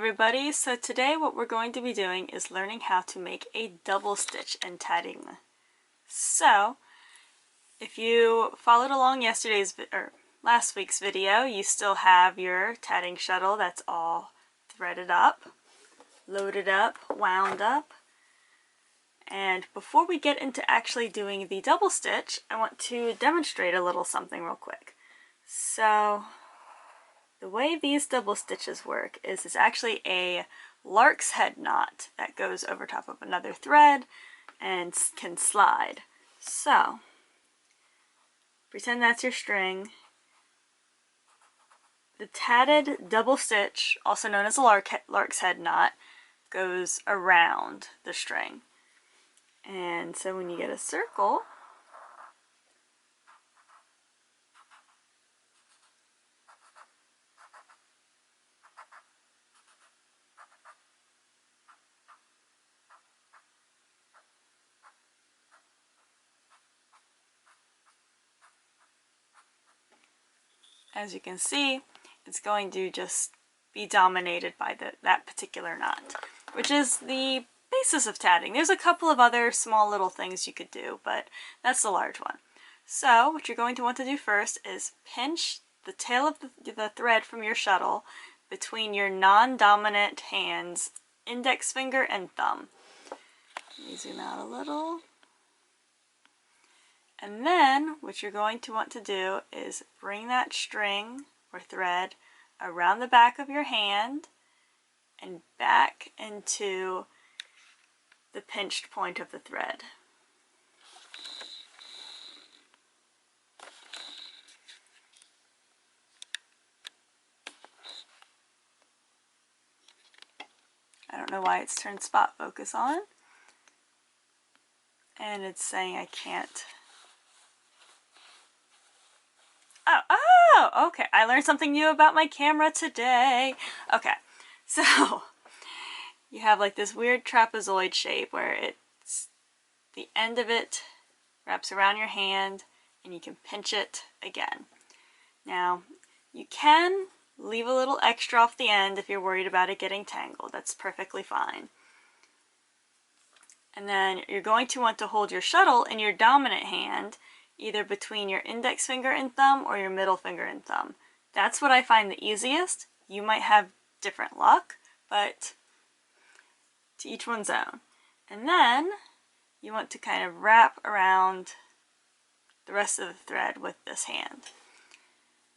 everybody, so today what we're going to be doing is learning how to make a double stitch in tatting. So if you followed along last week's video, you still have your tatting shuttle that's all threaded up, loaded up, wound up. And before we get into actually doing the double stitch, I want to demonstrate a little something real quick. So the way these double stitches work is it's actually a lark's head knot that goes over top of another thread and can slide. So pretend that's your string. The tatted double stitch, also known as a lark's head knot, goes around the string. And so when you get a circle, as you can see, it's going to just be dominated by that particular knot, which is the basis of tatting. There's a couple of other small little things you could do, but that's the large one. So what you're going to want to do first is pinch the tail of the thread from your shuttle between your non-dominant hands, index finger and thumb. Let me zoom out a little. And then what you're going to want to do is bring that string or thread around the back of your hand and back into the pinched point of the thread. I don't know why it's turned spot focus on, and it's saying I can't. Oh, okay. I learned something new about my camera today. Okay, so you have like this weird trapezoid shape where it's the end of it wraps around your hand and you can pinch it again. Now, you can leave a little extra off the end if you're worried about it getting tangled. That's perfectly fine. And then you're going to want to hold your shuttle in your dominant hand, either between your index finger and thumb or your middle finger and thumb. That's what I find the easiest. You might have different luck, but to each one's own. And then you want to kind of wrap around the rest of the thread with this hand.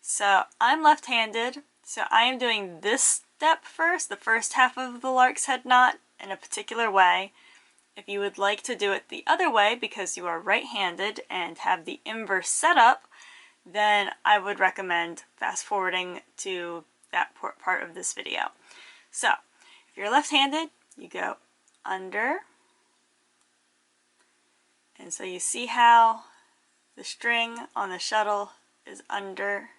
So I'm left-handed, so I am doing this step first, the first half of the lark's head knot, in a particular way. If you would like to do it the other way because you are right-handed and have the inverse setup, then I would recommend fast-forwarding to that part of this video. So if you're left-handed, you go under, and so you see how the string on the shuttle is under,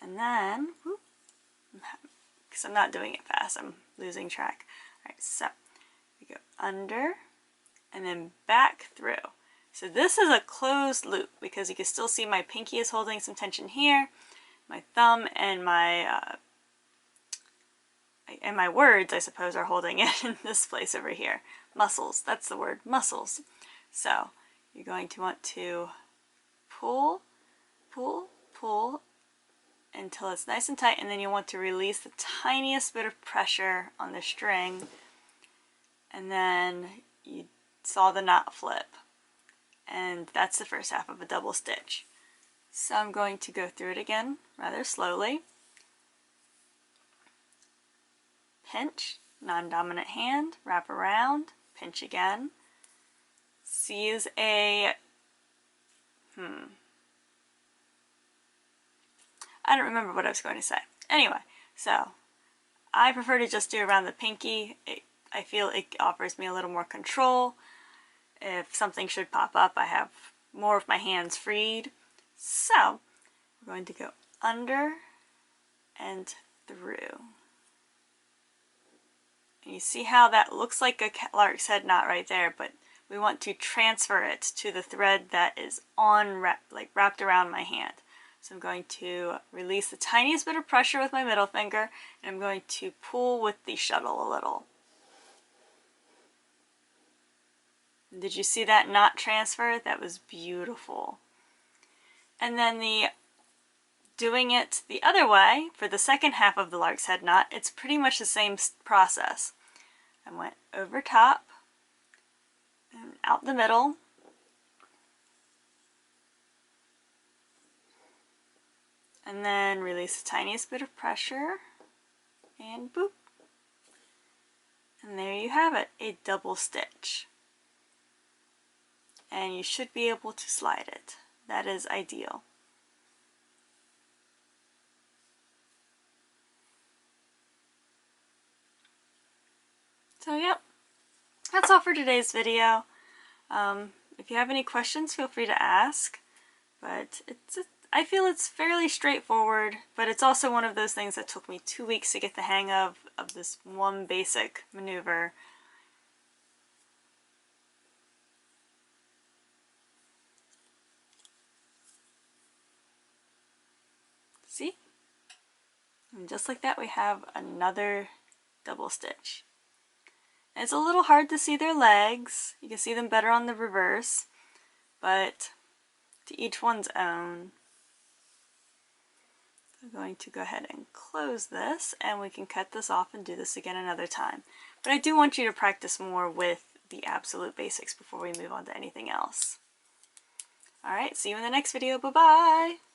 and then, because I'm not doing it fast, I'm losing track. Alright, so you go under and then back through. So this is a closed loop because you can still see my pinky is holding some tension here, my thumb and my words, I suppose, are holding it in this place over here. Muscles, that's the word, muscles. So you're going to want to pull, pull, pull until it's nice and tight, and then you want to release the tiniest bit of pressure on the string, and then you saw the knot flip. And that's the first half of a double stitch. So I'm going to go through it again rather slowly. Pinch, non-dominant hand, wrap around, pinch again. Seize a, I don't remember what I was going to say. Anyway, so I prefer to just do around the pinky. I feel it offers me a little more control. If something should pop up, I have more of my hands freed. So we're going to go under and through. And you see how that looks like a lark's head knot right there, but we want to transfer it to the thread that is wrapped around my hand. So I'm going to release the tiniest bit of pressure with my middle finger, and I'm going to pull with the shuttle a little. Did you see that knot transfer? That was beautiful. And then doing it the other way for the second half of the lark's head knot, it's pretty much the same process. I went over top and out the middle. And then release the tiniest bit of pressure and boop. And there you have it, a double stitch. And you should be able to slide it. That is ideal. So yep, that's all for today's video. If you have any questions, feel free to ask. But I feel it's fairly straightforward, but it's also one of those things that took me 2 weeks to get the hang of this one basic maneuver. See? And just like that, we have another double stitch. And it's a little hard to see their legs. You can see them better on the reverse, but to each one's own. I'm going to go ahead and close this, and we can cut this off and do this again another time. But I do want you to practice more with the absolute basics before we move on to anything else. Alright, see you in the next video. Bye-bye!